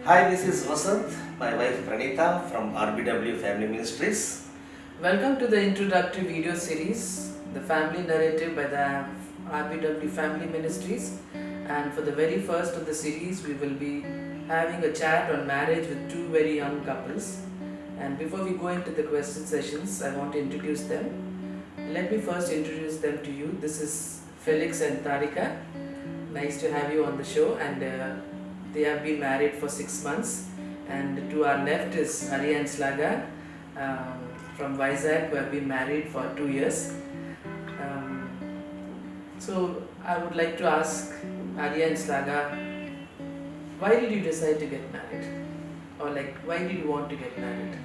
Hi, this is Vasanth, my wife Praneeta from RBW Family Ministries. Welcome to the introductory video series, The Family Narrative by the RBW Family Ministries. And for the very first of the series, we will be having a chat on marriage with two very young couples. And before we go into the question sessions, I want to introduce them. Let me first introduce them to you. This is Felix and Tarika. Nice to have you on the show. And they have been married for 6 months. And to our left is Hari and Slaga. From Vizag, who have been married for 2 years. So I would like to ask Arya and Slaga, why did you decide to get married? Or why did you want to get married?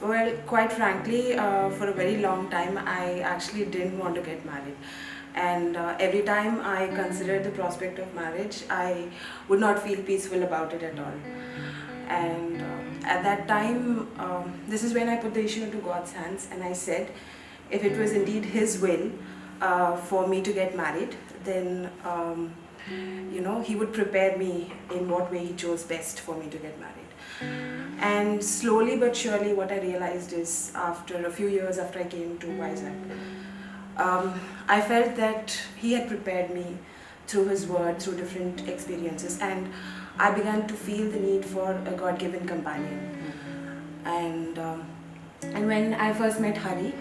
Well, quite frankly, for a very long time, I actually didn't want to get married. And every time I considered the prospect of marriage, I would not feel peaceful about it at all. And at that time, this is when I put the issue into God's hands, and I said, if it was indeed His will for me to get married, then He would prepare me in what way He chose best for me to get married. And slowly but surely, what I realized is, after a few years after I came to Vizag, I felt that He had prepared me through His word, through different experiences, and I began to feel the need for a God-given companion. And when I first met Hari,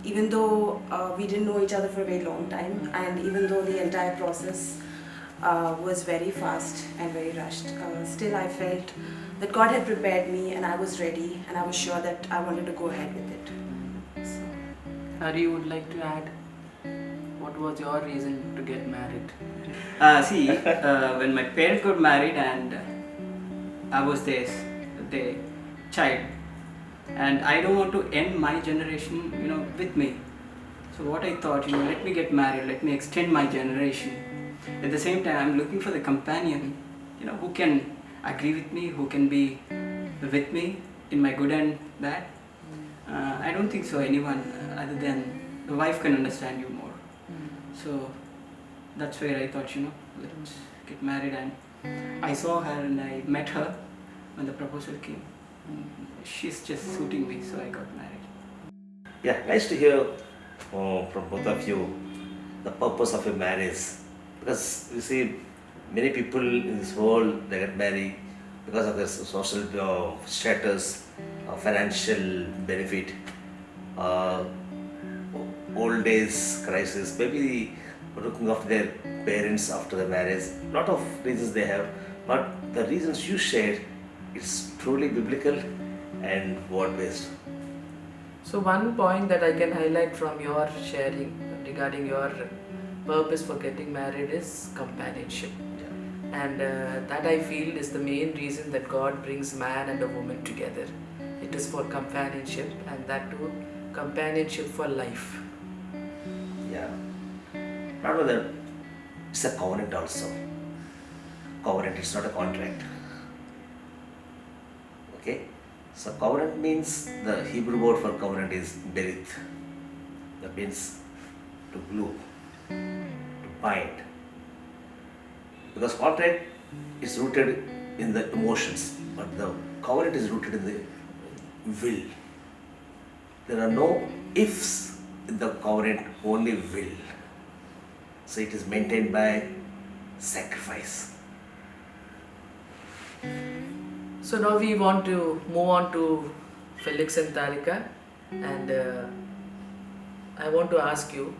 even though we didn't know each other for a very long time, and even though the entire process was very fast and very rushed, still I felt that God had prepared me and I was ready, and I was sure that I wanted to go ahead with it. So. Hari, would like to add? What was your reason to get married? When my parents got married and I was their child, and I don't want to end my generation, with me. So what I thought, let me get married, let me extend my generation. At the same time, I'm looking for the companion, who can agree with me, who can be with me in my good and bad. I don't think so anyone other than the wife can understand you more. So that's where I thought, let's get married. And I saw her and I met her when the proposal came. She's just suiting me, so I got married. Yeah, nice to hear from both of you the purpose of a marriage. Because you see, many people in this world, they get married because of their social status, financial benefit, old days crisis, maybe looking after their parents after the marriage. Lot of reasons they have, but the reasons you shared, it's truly biblical and word based. So one point that I can highlight from your sharing regarding your purpose for getting married is companionship. And that I feel is the main reason that God brings man and a woman together. It is for companionship, and that too, companionship for life. Yeah. Not only that, it's a covenant also. Covenant, it's not a contract. Okay? So covenant means, the Hebrew word for covenant is berith. That means to glue, to bind. Because contract is rooted in the emotions, but the covenant is rooted in the will. There are no ifs in the covenant, only will. So it is maintained by sacrifice. So now we want to move on to Felix and Tarika, and I want to ask you,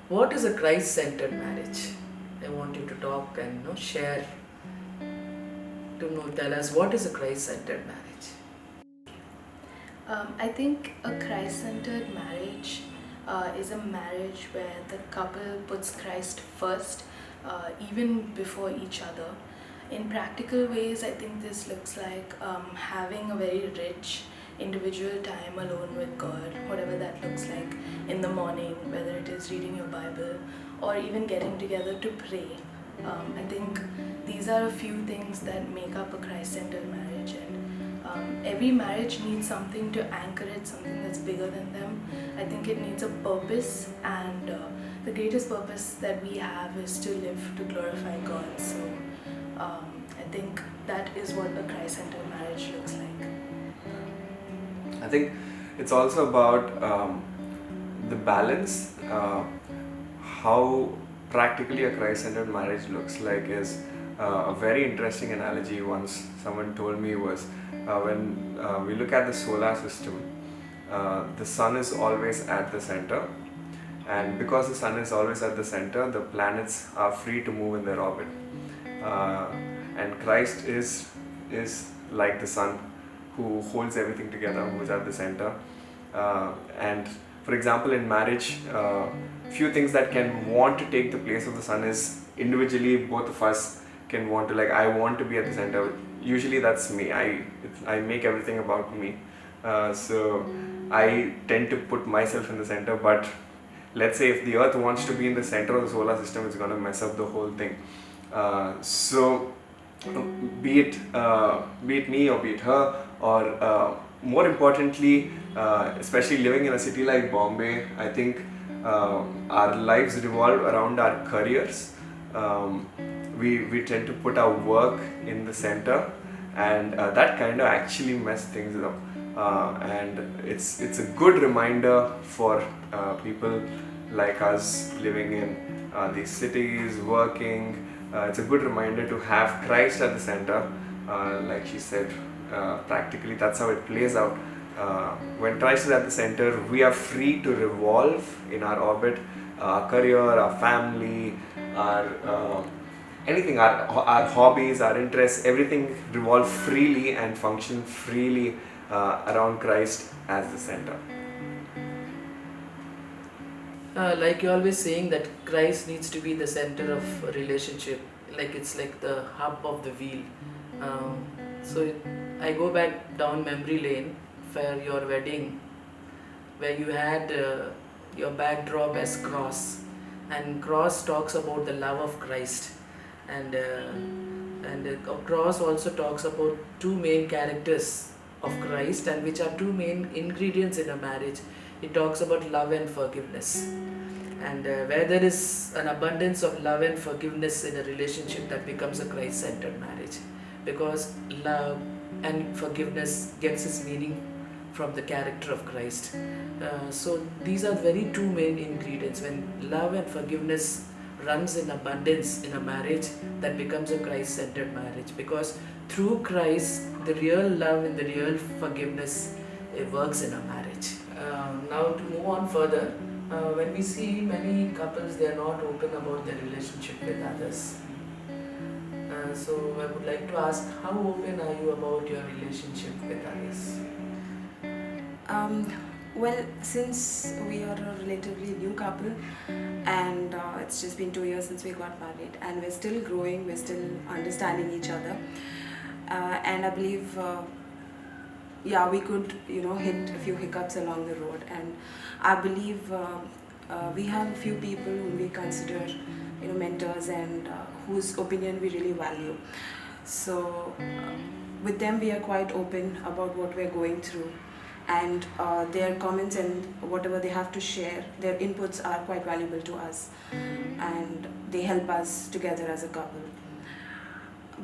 what is a Christ-centered marriage? I want you to talk and share, to tell us what is a Christ-centered marriage. I think a Christ-centered marriage is a marriage where the couple puts Christ first, even before each other. In practical ways, I think this looks like having a very rich individual time alone with God, whatever that looks like, in the morning, whether it is reading your Bible or even getting together to pray. I think these are a few things that make up a Christ-centered marriage, and Every marriage needs something to anchor it, something that's bigger than them. I think it needs a purpose, and the greatest purpose that we have is to live to glorify God. So I think that is what a Christ-centered marriage looks like. I think it's also about the balance. How practically a Christ-centered marriage looks like is a very interesting analogy once someone told me was when we look at the solar system, the sun is always at the center, and because the sun is always at the center, the planets are free to move in their orbit. And Christ is like the sun who holds everything together, who is at the center. And for example, in marriage, few things that can want to take the place of the sun is individually both of us can want to, like, I want to be at the center. Usually that's me. I make everything about me. So I tend to put myself in the center, but let's say if the earth wants to be in the center of the solar system, it's going to mess up the whole thing. So be it me or be it her, or more importantly, especially living in a city like Bombay, I think our lives revolve around our careers. We tend to put our work in the center, and that kind of actually mess things up. And it's a good reminder for people like us living in these cities, working. It's a good reminder to have Christ at the center. Like she said, practically that's how it plays out. When Christ is at the center, we are free to revolve in our orbit, our career, our family, our anything, our hobbies, our interests, everything revolve freely and function freely around Christ as the center. Like you're always saying that Christ needs to be the center of a relationship, like it's like the hub of the wheel. I go back down memory lane for your wedding, where you had your backdrop as cross, and cross talks about the love of Christ, and cross also talks about two main characters of Christ, and which are two main ingredients in a marriage. It talks about love and forgiveness, and where there is an abundance of love and forgiveness in a relationship, that becomes a Christ-centered marriage, because love and forgiveness gets its meaning from the character of Christ. So these are very two main ingredients. When love and forgiveness runs in abundance in a marriage, that becomes a Christ-centered marriage, because through Christ the real love and the real forgiveness, it works in a marriage. Now to move on further, when we see many couples, they are not open about their relationship with others. So I would like to ask, how open are you about your relationship with others? Well, since we are a relatively new couple, and it's just been 2 years since we got married, and we're still growing, we're still understanding each other, and I believe we could hit a few hiccups along the road, and I believe we have a few people whom we consider mentors, and whose opinion we really value. So with them we are quite open about what we're going through, and their comments and whatever they have to share, their inputs are quite valuable to us, and they help us together as a couple.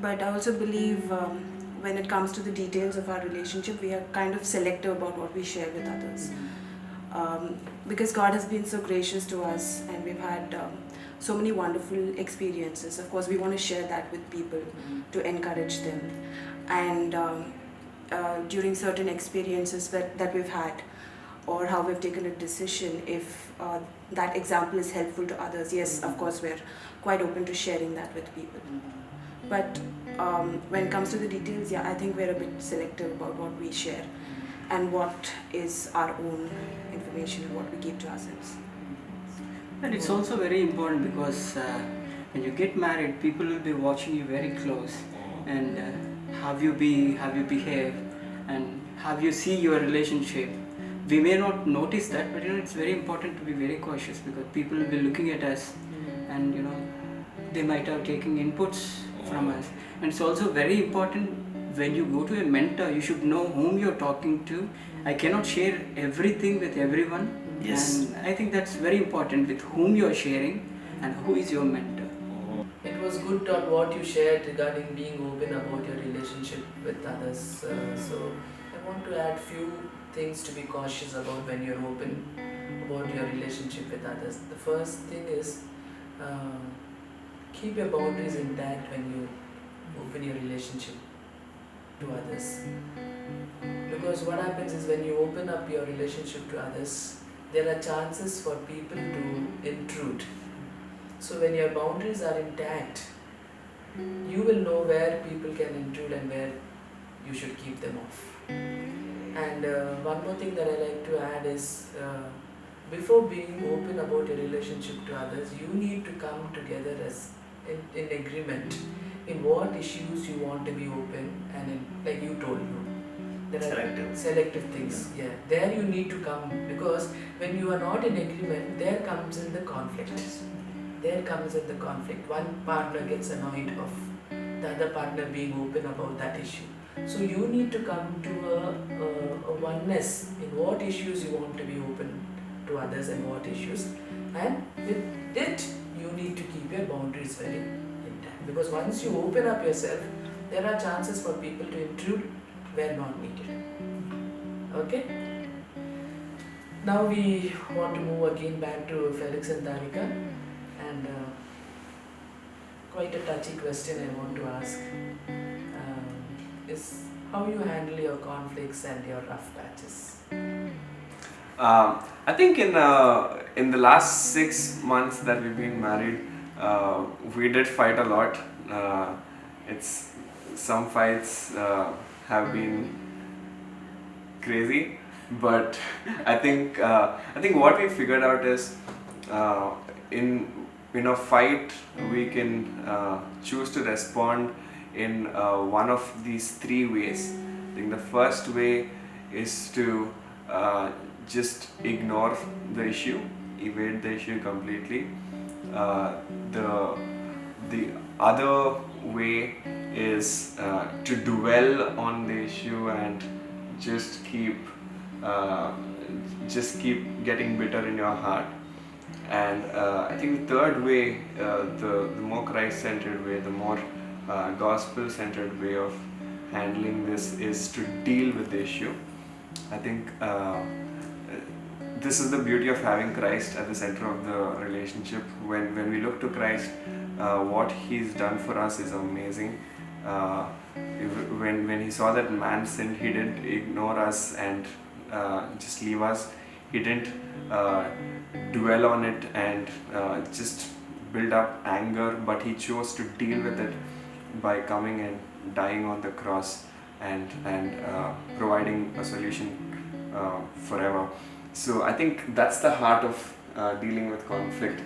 But I also believe when it comes to the details of our relationship, we are kind of selective about what we share with others, because God has been so gracious to us, and we've had so many wonderful experiences. Of course, we want to share that with people to encourage them, and during certain experiences that we've had, or how we've taken a decision, if that example is helpful to others, yes, of course we're quite open to sharing that with people. But when it comes to the details, I think we're a bit selective about what we share and what is our own information and what we keep to ourselves. And it's also very important because when you get married, people will be watching you very close, and how you behave, and how you see your relationship. We may not notice that, but it's very important to be very cautious, because people will be looking at us, and they might have taken inputs from us. And it's also very important when you go to a mentor, you should know whom you're talking to. I cannot share everything with everyone. Yes. And I think that's very important, with whom you're sharing and who is your mentor. It was good on what you shared regarding being open about your relationship with others. So I want to add few things to be cautious about when you're open about your relationship with others. The first thing is keep your boundaries intact when you open your relationship to others. Because what happens is when you open up your relationship to others, there are chances for people to intrude. So when your boundaries are intact, you will know where people can intrude and where you should keep them off. And one more thing that I like to add is before being open about your relationship to others, you need to come together as in agreement in what issues you want to be open, and in, like you told, there are selective things. Yeah, there you need to come, because when you are not in agreement, there comes in the conflict. There comes in the conflict. One partner gets annoyed of the other partner being open about that issue. So you need to come to a oneness in what issues you want to be open to others and what issues. And with it, you need to keep your boundaries very intact. Because once you open up yourself, there are chances for people to intrude where not needed. Okay? Now we want to move again back to Felix and Tarika. And quite a touchy question I want to ask is how you handle your conflicts and your rough patches. I think in the last 6 months that we've been married, we did fight a lot. It's some fights have been crazy, but I think what we figured out is in a fight we can choose to respond in one of these 3 ways. I think the first way is to just ignore the issue, evade the issue completely. The other way is to dwell on the issue and just keep getting bitter in your heart. And I think the third way, the more Christ-centered way, the more gospel-centered way of handling this is to deal with the issue. I think this is the beauty of having Christ at the center of the relationship. When we look to Christ, what He's done for us is amazing. When He saw that man sinned, He didn't ignore us and just leave us. He didn't dwell on it and just build up anger, but He chose to deal with it by coming and dying on the cross and providing a solution forever. So I think that's the heart of dealing with conflict,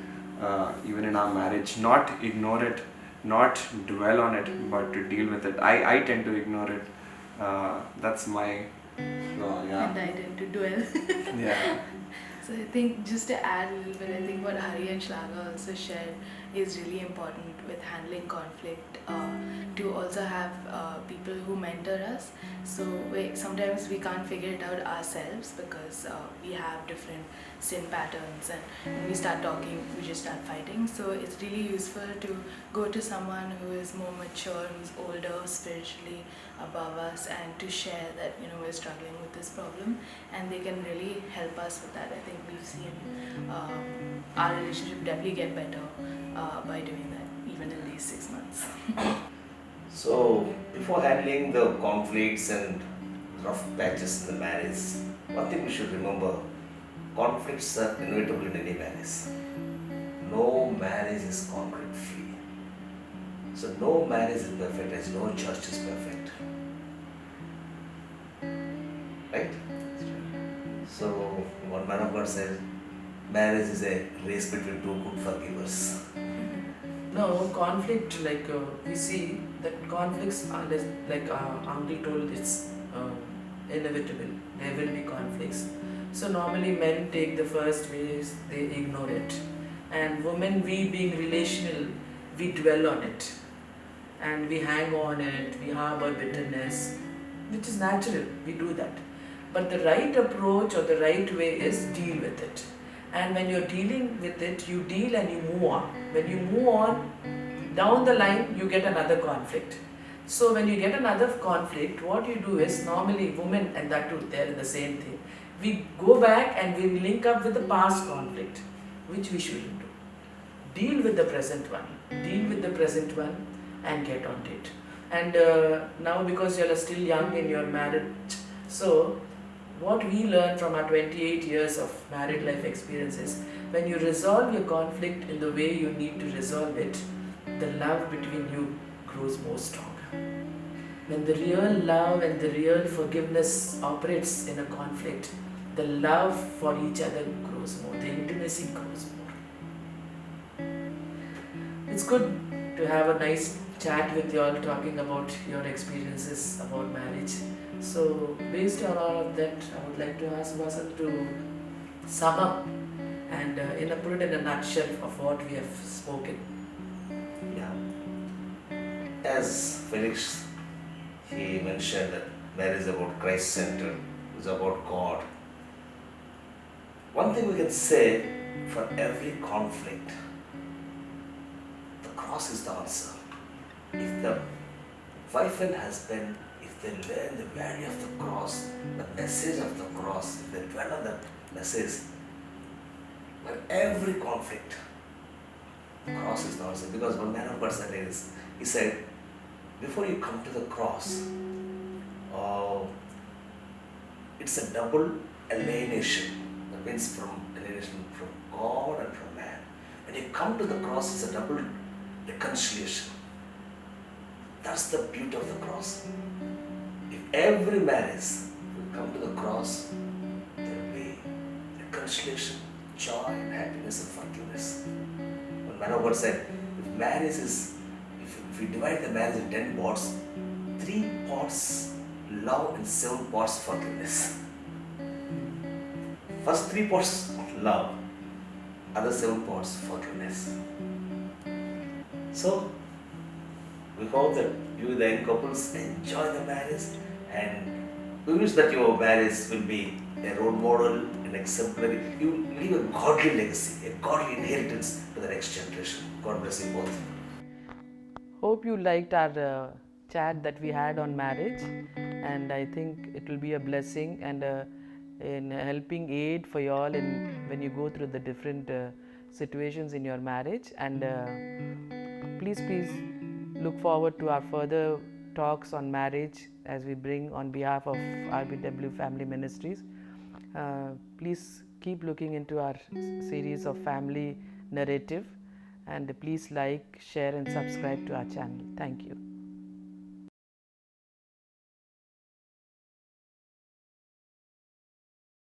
even in our marriage. Not ignore it, not dwell on it, but to deal with it. I tend to ignore it. That's my flaw, yeah. And I tend to dwell. Yeah. So I think just to add a little bit, I think what Hari and Shlaga also shared is really important with handling conflict, to also have people who mentor us. So sometimes we can't figure it out ourselves because we have different sin patterns, and when we start talking, we just start fighting. So it's really useful to go to someone who is more mature, who's older, spiritually above us, and to share that we're struggling with this problem, and they can really help us with that. I think we've seen our relationship definitely get better by doing that, even in these 6 months. So, before handling the conflicts and rough patches in the marriage, one thing we should remember, conflicts are inevitable in any marriage. No marriage is conflict free. So, no marriage is perfect as no church is perfect. Right? So, one man of God said, marriage is a race between 2 good forgivers. No, conflict, we see that conflicts are like uncle told, it's inevitable. There will be conflicts. So normally men take the first ways, they ignore it. And women, we being relational, we dwell on it. and we hang on it, we harbor bitterness, which is natural, we do that. But the right approach or the right way is deal with it. And when you're dealing with it, you deal and you move on. When you move on, down the line, you get another conflict. So when you get another conflict, what you do is, normally women, and that too, they're in the same thing, we go back and we link up with the past conflict, which we shouldn't do. Deal with the present one. Deal with the present one and get on it. And now, because you are still young in your marriage, so what we learn from our 28 years of married life experiences, when you resolve your conflict in the way you need to resolve it, the love between you grows more stronger. When the real love and the real forgiveness operates in a conflict, the love for each other grows more, the intimacy grows more. It's good to have a nice chat with you all, talking about your experiences about marriage. So based on all of that, I would like to ask Vasanth to sum up and put it in a nutshell of what we have spoken. Yeah. As Felix, he mentioned that marriage is about Christ-centered, it's about God. One thing we can say, for every conflict, the cross is the answer. If the wife and husband, if they learn the value of the cross, the message of the cross, if they dwell on that message, for every conflict, the cross is the answer. Because one man of God said this, he said, before you come to the cross, it's a double alienation. That means from alienation from God and from man. When you come to the cross, it's a double reconciliation. That's the beauty of the cross. If every marriage will come to the cross, there will be reconciliation, joy, and happiness and forgiveness. One man of God said, if we divide the marriage in 10 parts, 3 parts love and 7 parts forgiveness. First 3 parts love, other 7 parts forgiveness. So, we hope that you, the young couples, enjoy the marriage, and we wish that your marriage will be a role model, an exemplary. You leave a godly legacy, a godly inheritance to the next generation. God bless you both. Hope you liked our chat that we had on marriage, and I think it will be a blessing and in helping aid for you all in when you go through the different situations in your marriage. And please look forward to our further talks on marriage as we bring on behalf of RBW Family Ministries. Please keep looking into our series of family narrative, and please like, share and subscribe to our channel. Thank you.